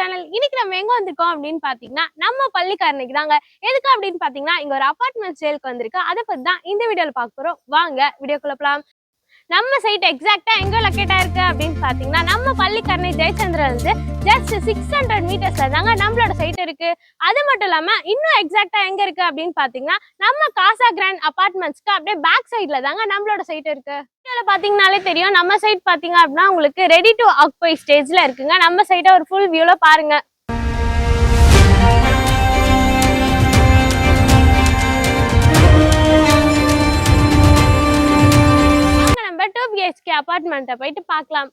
Channel. இன்னைக்கு நம்ம எங்க வந்திருக்கோம் அப்படின்னு பாத்தீங்கன்னா நம்ம பள்ளிக்கரணைக்கு தாங்க. எதுக்கு அப்படின்னு பாத்தீங்கன்னா இங்க ஒரு அபார்ட்மெண்ட் சேலுக்கு வந்திருக்கு. அதை பத்தி தான் இந்த வீடியோல பார்க்க போறோம். வாங்க வீடியோக்குள்ள போலாம். நம்ம சைட் எக்ஸாக்டா எங்க லொக்கேட் ஆயிருக்கு அப்படின்னு பாத்தீங்கன்னா நம்ம பள்ளிக்கரணை ஜெயச்சந்திரன்ல இருந்து ஜஸ்ட் 600 மீட்டர்ஸ்ல தாங்க நம்மளோட சைட் இருக்கு. அது மட்டும் இல்லாம இன்னும் எக்ஸாக்டா எங்க இருக்கு அப்படின்னு பாத்தீங்கன்னா நம்ம காசா கிராண்ட் அபார்ட்மெண்ட்ஸ்க்கு அப்படியே பேக் சைட்ல தாங்க நம்மளோட சைட் இருக்கு. வீடியோல பாத்தீங்கன்னாலே தெரியும் நம்ம சைட் பாத்தீங்க அப்படின்னா உங்களுக்கு ரெடி டு ஆக்குபை ஸ்டேஜ்ல இருக்குங்க. நம்ம சைட்டை ஒரு ஃபுல் வியூல பாருங்க. அபார்ட்மெண்ட்டை போயிட்டு பார்க்கலாம்.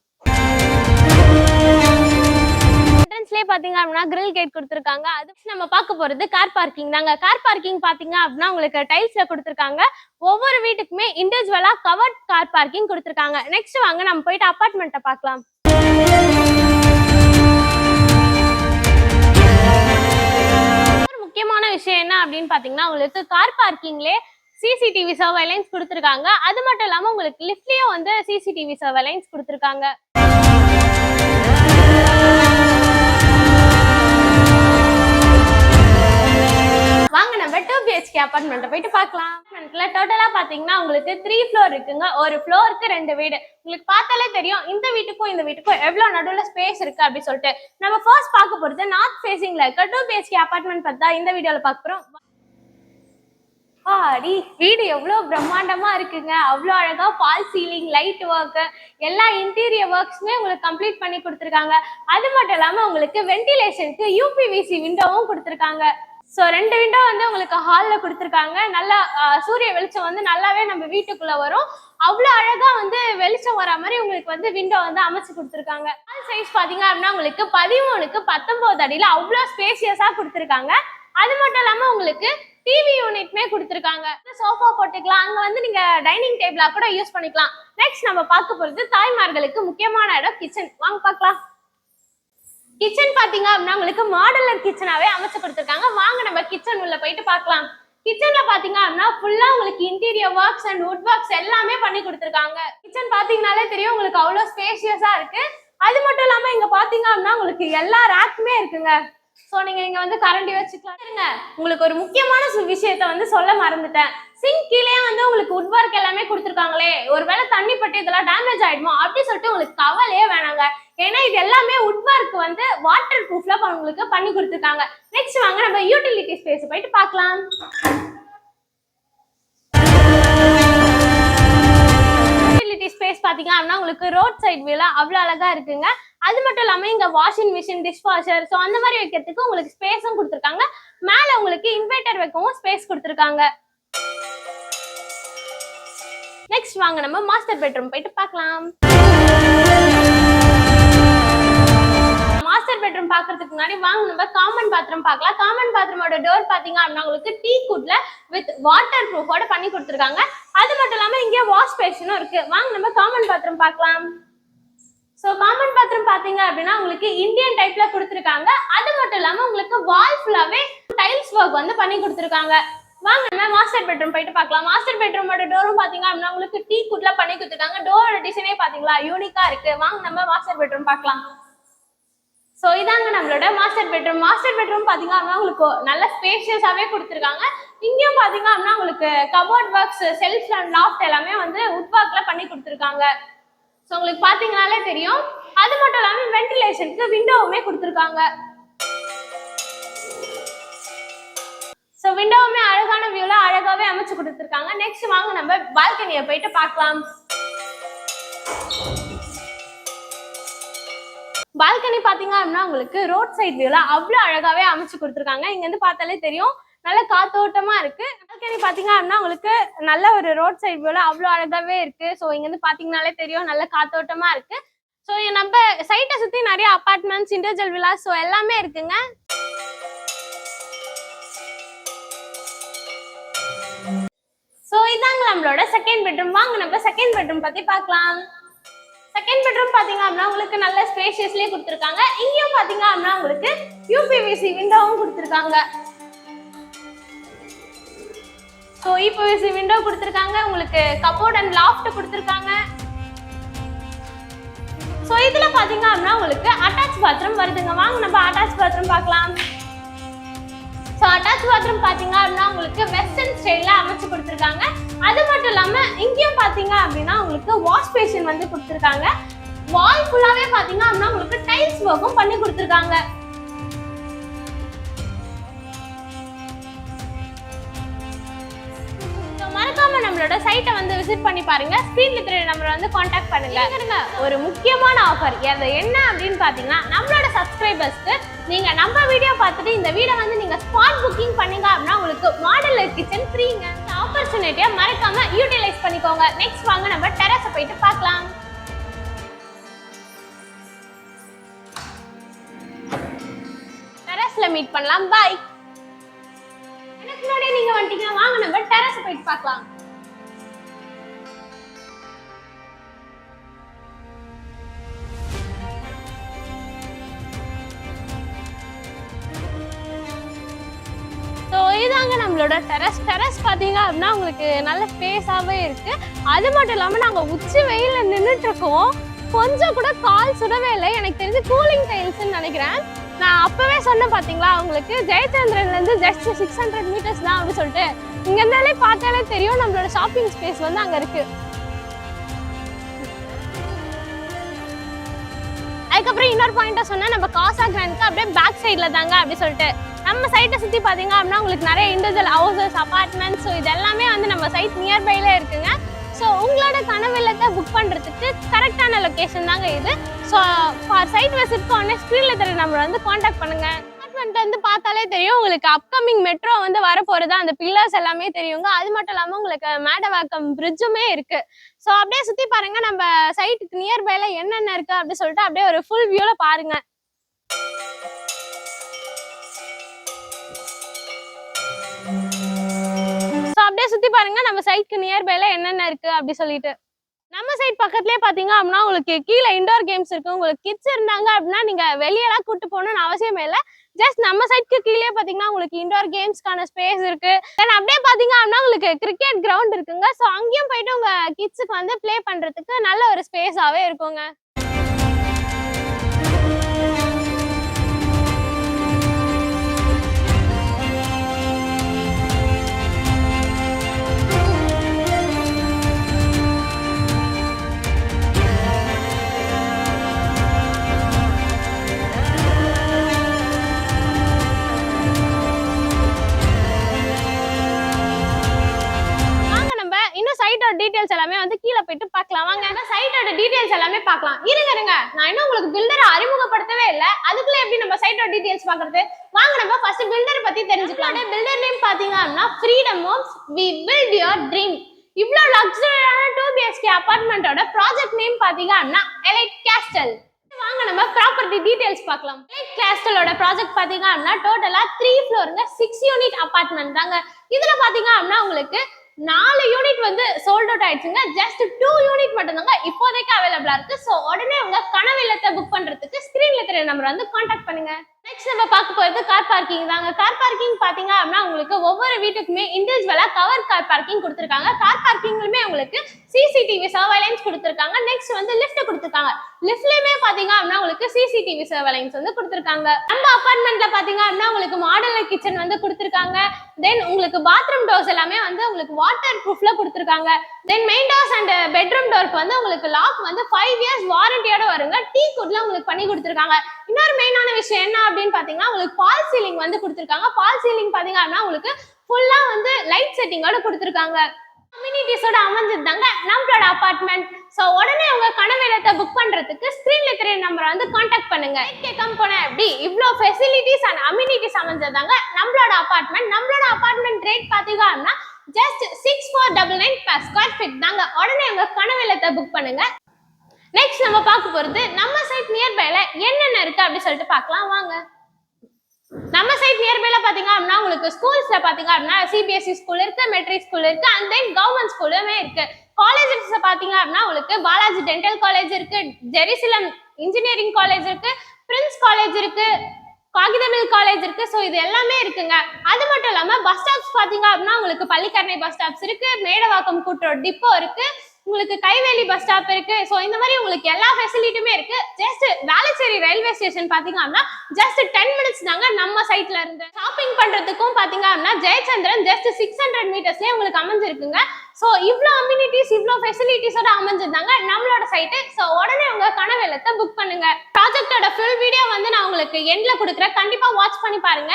என்ட்ரன்ஸ்லயே பாத்தீங்க அப்படின்னா கிரில் கேட் கொடுத்துருக்காங்க. அது நம்ம பார்க்க போறது கார் பார்க்கிங் தாங்க. கார் பார்க்கிங் பாத்தீங்க அப்படின்னா உங்களுக்கு டைல்ஸ்ல கொடுத்துருக்காங்க. ஒவ்வொரு வீட்டுக்குமே இண்டிவிஜுவலா கவர்ட் கார் பார்க்கிங் கொடுத்துருக்காங்க. நெக்ஸ்ட் வாங்க நம்ம போயிட்டு அபார்ட்மெண்ட்டை பார்க்கலாம். முக்கியமான விஷயம் என்ன அப்படின்னு பாத்தீங்கன்னா உங்களுக்கு கார் பார்க்கிங்லேயே சிசிடிவி சர்வைலன்ஸ் கொடுத்துருக்காங்க. அது மட்டும் இல்லாம உங்களுக்கு லிஃப்ட்லயும் வந்து சிசிடிவி சர்வைலன்ஸ் கொடுத்துருக்காங்க. வாங்க நம்ம 2 BHK அபார்ட்மெண்ட்டை போயிட்டு பார்க்கலாம். டோட்டலா பாத்தீங்கன்னா உங்களுக்கு 3 ஃப்ளோர் இருக்குங்க. ஒரு ஃப்ளோருக்கு 2 வீடு. உங்களுக்கு பார்த்தாலே தெரியும் இந்த வீட்டுக்கும் இந்த வீட்டுக்கும் எவ்வளவு நடுவுல ஸ்பேஸ் இருக்கு அப்படின்னு சொல்லிட்டு. நம்ம ஃபர்ஸ்ட் பார்க்க போறது நார்த் ஃபேசிங்ல இருக்க 2 BHK அபார்ட்மெண்ட் பத்தி தான் இந்த வீடியோல பார்க்க போறோம். வீடு எவ்வளவு பிரம்மாண்டமா இருக்குங்க. அவ்வளோ அழகா ஃபால் சீலிங், லைட் ஒர்க், எல்லா இன்டீரியர் ஒர்க்ஸுமே உங்களுக்கு கம்ப்ளீட் பண்ணி கொடுத்துருக்காங்க. அது மட்டும் இல்லாம உங்களுக்கு வென்டிலேஷனுக்கு UPVC விண்டோவும் கொடுத்துருக்காங்க. ஸோ 2 விண்டோ வந்து உங்களுக்கு ஹால்ல கொடுத்துருக்காங்க. நல்லா சூரிய வெளிச்சம் வந்து நல்லாவே நம்ம வீட்டுக்குள்ள வரும். அவ்வளோ அழகா வந்து வெளிச்சம் வர மாதிரி உங்களுக்கு வந்து விண்டோ வந்து அமைச்சு கொடுத்துருக்காங்க. ஹால் சைஸ் பாத்தீங்க அப்படின்னா உங்களுக்கு 13க்கு 19 அடியில அவ்வளோ ஸ்பேசியஸா கொடுத்துருக்காங்க. அது மட்டும் இல்லாம உங்களுக்கு டிவி யூனிட்மே கொடுத்துருக்காங்க. சோஃபா போட்டுக்கலாம். அங்க வந்து நீங்க டைனிங் டேபிளா கூட யூஸ் பண்ணிக்கலாம். நெக்ஸ்ட் நம்ம பார்க்க போறது தாய்மார்களுக்கு முக்கியமான இடம் கிச்சன். வாங்க பார்க்கலாம். கிச்சன் பாத்தீங்க அப்படின்னா உங்களுக்கு மாடுலர் கிச்சனாவே அமைச்சு கொடுத்துருக்காங்க. வாங்க நம்ம கிச்சன் உள்ள போயிட்டு பார்க்கலாம். கிச்சன்ல பாத்தீங்க அப்படின்னா ஃபுல்லா உங்களுக்கு interior works and would works எல்லாமே பண்ணி கொடுத்துருக்காங்க. கிச்சன் பாத்தீங்கன்னாலே தெரியும் உங்களுக்கு அவ்வளவு ஸ்பேஷியஸா இருக்கு. அது மட்டும் இல்லாம இங்க பாத்தீங்க அப்படின்னா உங்களுக்கு எல்லா ரேக்குமே இருக்குங்க. சோ நீங்க இங்க வந்து கரண்டி வச்சுக்கலாம். உங்களுக்கு ஒரு முக்கியமான விஷயத்த வந்து சொல்ல மறந்துட்டேன். சிங்க் கீழே வந்து உங்களுக்கு வுட் ஒர்க் எல்லாமே கொடுத்துருக்காங்களே, ஒருவேளை தண்ணி பட்டு இதெல்லாம் டேமேஜ் ஆயிடுமோ அப்படி சொல்லிட்டு உங்களுக்கு கவலையே வேணாங்க. ஏன்னா இது எல்லாமே வுட் ஒர்க் வந்து வாட்டர் ப்ரூஃப்ல உங்களுக்கு பண்ணி கொடுத்துருக்காங்க. நெக்ஸ்ட் வாங்க நம்ம யூட்டிலிட்டி ஸ்பேஸ் போயிட்டு பார்க்கலாம். யூட்டிலிட்டி ஸ்பேஸ் பாத்தீங்க அப்படின்னா உங்களுக்கு ரோட் சைட் வியூல அவ்வளவு அழகா இருக்குங்க. அது மட்டும் இல்லாம இங்க வாஷிங் மிஷின், டிஷ்வாஷர், ஸோ அந்த மாதிரி வைக்கிறதுக்கு உங்களுக்கு ஸ்பேஸும் கொடுத்துருக்காங்க. மேல உங்களுக்கு இன்வெர்டர் வைக்கவும் ஸ்பேஸ் கொடுத்துருக்காங்க. நெக்ஸ்ட் வாங்க நம்ம மாஸ்டர் பெட்ரூம் போயிட்டு பார்க்கலாம். மாஸ்டர் பெட்ரூம் பாக்குறதுக்கு முன்னாடி வாங்க நம்ம காமன் பாத்ரூம் பார்க்கலாம். காமன் பாத்ரூமோட டோர் பாத்தீங்க அப்படின்னா உங்களுக்கு டீக்குட்ல வித் வாட்டர் ப்ரூஃபோட பண்ணி கொடுத்துருக்காங்க. அது மட்டும் இல்லாம இங்க வாஷ் பேஷனும் இருக்கு. வாங்க நம்ம காமன் பாத்ரூம் பார்க்கலாம். சோ காமன் பாத்ரூம் பாத்தீங்க அப்படின்னா உங்களுக்கு இந்தியன் டைப்ல கொடுத்துருக்காங்க. அது மட்டும் இல்லாம உங்களுக்கு வால் ஃபுல்லாவே டைல்ஸ் ஒர்க் வந்து பண்ணி கொடுத்துருக்காங்க. வாங்க நம்ம மாஸ்டர் பெட்ரூம் போயிட்டு பார்க்கலாம். மாஸ்டர் பெட்ரூமோட டோரும் பாத்தீங்க அப்படின்னா உங்களுக்கு டீக்குட்ல பண்ணி கொடுத்துருக்காங்க. டோரோட டிசைனே பாத்தீங்களா யூனிக்கா இருக்கு. வாங்க நம்ம மாஸ்டர் பெட்ரூம் பார்க்கலாம். சோ இதாங்க நம்மளோட மாஸ்டர் பெட்ரூம். மாஸ்டர் பெட்ரூம் பாத்தீங்க அப்படின்னா உங்களுக்கு நல்ல ஸ்பேஷியஸாவே கொடுத்துருக்காங்க. இங்கேயும் பாத்தீங்க அப்படின்னா உங்களுக்கு cupboard works, self and loft எல்லாமே வந்து வுட் ஒர்க்ல பண்ணி கொடுத்துருக்காங்க. ஸோ உங்களுக்கு பார்த்தீங்கனாலே தெரியும். அது மட்டும் இல்லாமல் வென்டிலேஷனுக்கு விண்டோவுமே கொடுத்துருக்காங்க. ஸோ விண்டோவுமே அழகான வியூல அழகாவே அமைச்சு கொடுத்துருக்காங்க. நெக்ஸ்ட் வாங்க நம்ம பால்கனியை போயிட்டு பார்க்கலாம். பால்கனி பாத்தீங்க அப்படின்னா உங்களுக்கு ரோட் சைட் வியூல அவ்வளவு அழகாவே அமைச்சு கொடுத்துருக்காங்க. இங்க இருந்து பார்த்தாலே தெரியும் நல்ல காத்தோட்டமா இருக்கு. பால்கனி பாத்தீங்க அப்படின்னா உங்களுக்கு நல்ல ஒரு ரோட் சைட் வியூல அவ்வளவு அழகாவே இருக்கு. ஸோ இங்க இருந்து பாத்தீங்கன்னாலே தெரியும் நல்ல காத்தோட்டமா இருக்கு. ஸோ நம்ம சைட்டை சுத்தி நிறைய அபார்ட்மெண்ட்ஸ், இண்டிவிஜுவல் வில்லாஸ், ஸோ எல்லாமே இருக்குங்க. ஸோ இதாங்க நம்மளோட செகண்ட் பெட்ரூம். வாங்க நம்ம செகண்ட் பெட்ரூம் பத்தி பார்க்கலாம். செகண்ட் பெட்ரூம் பாத்தீங்க அப்படின்னா உங்களுக்கு நல்ல ஸ்பேஷியஸ்லயே கொடுத்துருக்காங்க. இங்கேயும் பாத்தீங்க அப்படின்னா உங்களுக்கு UPVC விண்டோவும் கொடுத்துருக்காங்க. ஸோ UPVC விண்டோ கொடுத்துருக்காங்க. உங்களுக்கு கபோர்ட் அண்ட் லாஃப்ட் கொடுத்துருக்காங்க. ஸோ இதுல பாத்தீங்க அப்படின்னா உங்களுக்கு அட்டாச் பாத்ரூம் வருதுங்க. வாங்க நம்ம அட்டாச் பாத்ரூம் பார்க்கலாம். ஸோ அட்டாச் பாத்ரூம் பாத்தீங்க அப்படின்னா உங்களுக்கு வெஸ்டர்ன் ஸ்டைல்ல அமைச்சு கொடுத்துருக்காங்க. அது மட்டும் இல்லாம இங்கேயும் பாத்தீங்க அப்படின்னா உங்களுக்கு வாஷ் பேஷன் வந்து கொடுத்துருக்காங்க. வால் ஃபுல்லாவே பாத்தீங்க அப்படின்னா உங்களுக்கு டைல்ஸ் ஒர்க்கும் பண்ணி கொடுத்துருக்காங்க. மறக்காம நம்மளோட சைட்டை வந்து விசிட் பண்ணி பாருங்க. ஸ்கிரீன்ல தெரிய நம்பரை வந்து காண்டாக்ட் பண்ணுங்க. ஒரு முக்கியமான ஆஃபர் அது என்ன அப்படின்னு பாத்தீங்கன்னா, நம்மளோட சப்ஸ்கிரைபர்ஸ்க்கு நீங்க நம்ம வீடியோ பார்த்துட்டு இந்த வீடியோ வந்து நீங்க ஸ்பாட் புக்கிங் பண்ணீங்க அப்படின்னா உங்களுக்கு மாடலர் கிச்சன் ஃப்ரீங்க. இந்த ஆப்பர்ச்சுனிட்டியை மறக்காம யூட்டிலைஸ் பண்ணிக்கோங்க. நெக்ஸ்ட் வாங்க நம்ம டெரஸை போயிட்டு பார்க்கலாம். டெரஸ்ல மீட் பண்ணலாம். பை. எனக்கு முன்னாடியே நீங்க வந்துட்டீங்க. வாங்க நம்ம டெரஸ் போயிட்டு பார்க்கலாம். இதாங்க நம்மளோட டெரஸ் பாத்தீங்க அப்படின்னா உங்களுக்கு நல்ல ஸ்பேஸாவே இருக்கு. அது மட்டும் இல்லாம நாங்க உச்சி வெயில நின்றுட்டு இருக்கோம். கொஞ்சம் கூட கால் சுடவே இல்லை. எனக்கு தெரிஞ்சு கூலிங் டைல்ஸ்ன்னு நினைக்கிறேன். நான் அப்பவே சொன்னேன் பாத்தீங்களா உங்களுக்கு, ஜெயச்சந்திரன்ல இருந்து ஜஸ்ட் 600 மீட்டர்ஸ் தான் அப்படின்னு சொல்லிட்டு. இங்க இருந்தாலே பார்த்தாலே தெரியும் நம்மளோட ஷாப்பிங் ஸ்பேஸ் வந்து அங்க இருக்கு. அதுக்கப்புறம் இன்னொரு பாயிண்டா சொன்னா, நம்ம காசா கிராண்ட்க்கு அப்படியே பேக் சைட்ல தாங்க அப்படி சொல்லிட்டு. நம்ம சைட்டை சுற்றி பார்த்தீங்க அப்படின்னா உங்களுக்கு நிறைய இண்டிவிஜுவல் ஹவுசஸ், அப்பார்ட்மெண்ட்ஸ், ஸோ இது எல்லாமே வந்து நம்ம சைட் நியர்பைல இருக்குங்க. ஸோ உங்களோட கனவு இல்லத்தை புக் பண்ணுறதுக்கு கரெக்டான லொக்கேஷன் தாங்க இது. ஸோ ஃபார் சைட் விசிட்க்கு உடனே ஸ்க்ரீனில் தெரிய நம்பரை வந்து காண்டாக்ட் பண்ணுங்க. அப்பார்ட்மெண்ட் வந்து பார்த்தாலே தெரியும் உங்களுக்கு அப்கமிங் மெட்ரோ வந்து வரப்போகிறது. அந்த பில்லர்ஸ் எல்லாமே தெரியுங்க. அது மட்டும் இல்லாமல் உங்களுக்கு மேடவாக்கம் பிரிட்ஜுமே இருக்கு. ஸோ அப்படியே சுற்றி பாருங்க. நம்ம சைட்டுக்கு நியர்பைல என்னென்ன இருக்கு அப்படின்னு சொல்லிட்டு அப்படியே ஒரு ஃபுல் வியூவில் பாருங்க. அப்படியே சுத்தி பாருங்க நம்ம சைட்க்கு நியர்பைல என்னென்ன இருக்கு அப்படி சொல்லிட்டு. நம்ம சைட் பக்கத்துலயே பாத்தீங்க அப்படின்னா உங்களுக்கு கீழே இண்டோர் கேம்ஸ் இருக்கு. உங்களுக்கு கிட்ஸ் இருந்தாங்க அப்படின்னா நீங்க வெளியெல்லாம் கூட்டு போகணும்னு அவசியமே இல்லை. ஜஸ்ட் நம்ம சைட்க்கு கீழே பாத்தீங்கன்னா உங்களுக்கு இண்டோர் கேம்ஸ்க்கான ஸ்பேஸ் இருக்கு. தென் அப்படியே பாத்தீங்க அப்படின்னா உங்களுக்கு கிரிக்கெட் கிரவுண்ட் இருக்குங்க. ஸோ அங்கேயும் போயிட்டு உங்க கிட்ஸுக்கு வந்து பிளே பண்றதுக்கு நல்ல ஒரு ஸ்பேஸாவே இருக்குங்க. சைட்டோட டீடைல்ஸ் எல்லாமே வந்து கீழே போயிட்டு பார்க்கலாம். வாங்க சைட்டோட டீடைல்ஸ் எல்லாமே பார்க்கலாம். இருங்க நான் இன்னும் உங்களுக்கு பில்டரை அறிமுகப்படுத்தவே இல்லை. அதுக்குள்ள எப்படி நம்ம சைட்டோட டீடைல்ஸ் பார்க்கறது? வாங்க நம்ம ஃபர்ஸ்ட் பில்டர் பத்தி தெரிஞ்சுக்கலாம். பில்டர் நேம் பாத்தீங்க அப்படின்னா freedom homes, we build your dream. இவ்வளோ லக்ஸரியான 2 BHK அபார்ட்மெண்டோட ப்ராஜெக்ட் நேம் பாத்தீங்க அப்படின்னா எலைட் கேஸ்டல். வாங்க நம்ம ப்ராப்பர்ட்டி டீடைல்ஸ் பார்க்கலாம். எலைட் கேஸ்டலோட ப்ராஜெக்ட் பாத்தீங்க அப்படின்னா டோட்டலா 3 ஃப்ளோருங்க, 6 யூனிட் அபார்ட்மெண்ட் தாங்க. இதுல பாத்தீங்க அப்படின்னா உங்களுக்கு 4 யூனிட் வந்து சோல்ட் அவுட் ஆயிடுச்சுங்க. ஜஸ்ட் 2 யூனிட் மட்டும் தாங்க இப்போதைக்கு அவைலபிளா இருக்கு. ஸோ உடனே உங்க கனவு இல்லத்தை புக் பண்றதுக்கு ஸ்கிரீன்ல தெரிய நம்பரை வந்து கான்டாக்ட் பண்ணுங்க. நெக்ஸ்ட் நம்ம பார்க்க போறது கார் பார்க்கிங் தாங்க. கார் பார்க்கிங் பாத்தீங்க அப்படின்னா உங்களுக்கு ஒவ்வொரு வீட்டுக்குமே இண்டிவிஜுவலா கவர் கார் பார்க்கிங் கொடுத்துருக்காங்க. கார் பார்க்கிங்லுமே உங்களுக்கு சிசிடிவி சர்வைலன்ஸ் கொடுத்துருக்காங்க. நெக்ஸ்ட் வந்து லிஃப்ட் கொடுத்துருக்காங்க. லிஃப்ட்லயுமே பாத்தீங்க அப்படின்னா உங்களுக்கு சிசிடிவி சர்வைலன்ஸ் வந்து கொடுத்துருக்காங்க. நம்ம அபார்ட்மெண்ட்ல பாத்தீங்க அப்படின்னா உங்களுக்கு மாடலர் கிச்சன் வந்து கொடுத்துருக்காங்க. தென் உங்களுக்கு பாத்ரூம் டோர்ஸ் எல்லாமே வந்து உங்களுக்கு வாட்டர் ப்ரூஃப்ல கொடுத்துருக்காங்க. Then main doors and bedroom டோருக்கு வந்து உங்களுக்கு லாக் வந்து 5 இயர்ஸ் வாரண்டியோட வருங்க. டீ குட்ல உங்களுக்கு பண்ணி கொடுத்துருக்காங்க. இன்னொரு மெயினான விஷயம் என்ன அப்படின்னு பாத்தீங்கன்னா உங்களுக்கு ஃபால் சீலிங் வந்து கொடுத்துருக்காங்க. ஃபால் சீலிங் பாத்தீங்க அப்படின்னா உங்களுக்கு ஃபுல்லா வந்து லைட் செட்டிங்கோட கொடுத்துருக்காங்க. அம்யூனிட்டிஸோட அமைஞ்சிருந்தாங்க நம்மளோட அபார்ட்மெண்ட். ஸோ உடனே உங்க கனவு இல்லத்தை புக் பண்றதுக்கு ஸ்கிரீன்ல தெரிய நம்பரை வந்து கான்டாக்ட் பண்ணுங்க. கேட்காம போனேன் அப்படி இவ்வளோ ஃபெசிலிட்டிஸ் அண்ட் அம்யூனிட்டிஸ் அமைஞ்சதாங்க நம்மளோட அபார்ட்மெண்ட். நம்மளோட அபார்ட்மெண்ட் ரேட் பாத்தீங்க அப்படின்னா ஜஸ்ட் 6499 per square feet தாங்க. உடனே உங்க கனவு இல்லத்தை புக் பண்ணுங்க. நெக்ஸ்ட் நம்ம பார்க்க போறது நம்ம சைட் நியர்பைல என்னென்ன இருக்கு அப்படி சொல்லிட்டு பார்க்கலாம் வாங்க. நம்ம சைட் நியர்பைல பாத்தீங்க அப்படின்னா உங்களுக்கு ஸ்கூல்ஸ்ல பாத்தீங்க அப்படின்னா சிபிஎஸ்இ ஸ்கூல் இருக்கு, மெட்ரிக் ஸ்கூல் இருக்கு, அண்ட் தென் கவர்மெண்ட் ஸ்கூலுமே இருக்கு. காலேஜஸ் பாத்தீங்க அப்படின்னா உங்களுக்கு பாலாஜி டென்டல் காலேஜ் இருக்கு, ஜெருசலம் இன்ஜினியரிங் காலேஜ் இருக்கு, பிரின்ஸ் காலேஜ் இருக்கு, காகிதமில் காலேஜ் இருக்கு. ஸோ இது எல்லாமே இருக்குங்க. அது மட்டும் இல்லாம பஸ் ஸ்டாப்ஸ் பாத்தீங்க அப்படின்னா உங்களுக்கு பள்ளிக்கரணை பஸ் ஸ்டாப்ஸ் இருக்கு, மேடவாக்கம் கூட்டுறோடு டிப்போ இருக்கு, உங்களுக்கு கைவேலி பஸ் ஸ்டாப் இருக்கு. ஸோ இந்த மாதிரி உங்களுக்கு எல்லா ஃபெசிலிட்டியுமே இருக்கு. ஜஸ்ட் வேளச்சேரி ரயில்வே ஸ்டேஷன் பாத்தீங்க அப்படின்னா ஜஸ்ட் 10 மினிட்ஸ் தாங்க நம்ம சைட்ல இருந்து. ஷாப்பிங் பண்றதுக்கும் பாத்தீங்க அப்படின்னா ஜெயச்சந்திரன் ஜஸ்ட் 600 மீட்டர்ஸ்லயே உங்களுக்கு அமைஞ்சிருக்குங்க. ஸோ இவ்வளோ அம்யூனிட்டிஸ் இவ்வளோ ஃபெசிலிட்டிஸோட அமைஞ்சிருந்தாங்க நம்மளோட சைட்டு. ஸோ உடனே உங்க கனவு இல்லத்தை புக் பண்ணுங்க. ப்ராஜெக்டோட ஃபுல் வீடியோ வந்து நான் உங்களுக்கு எண்ட்ல கொடுக்குறேன், கண்டிப்பா வாட்ச் பண்ணி பாருங்க.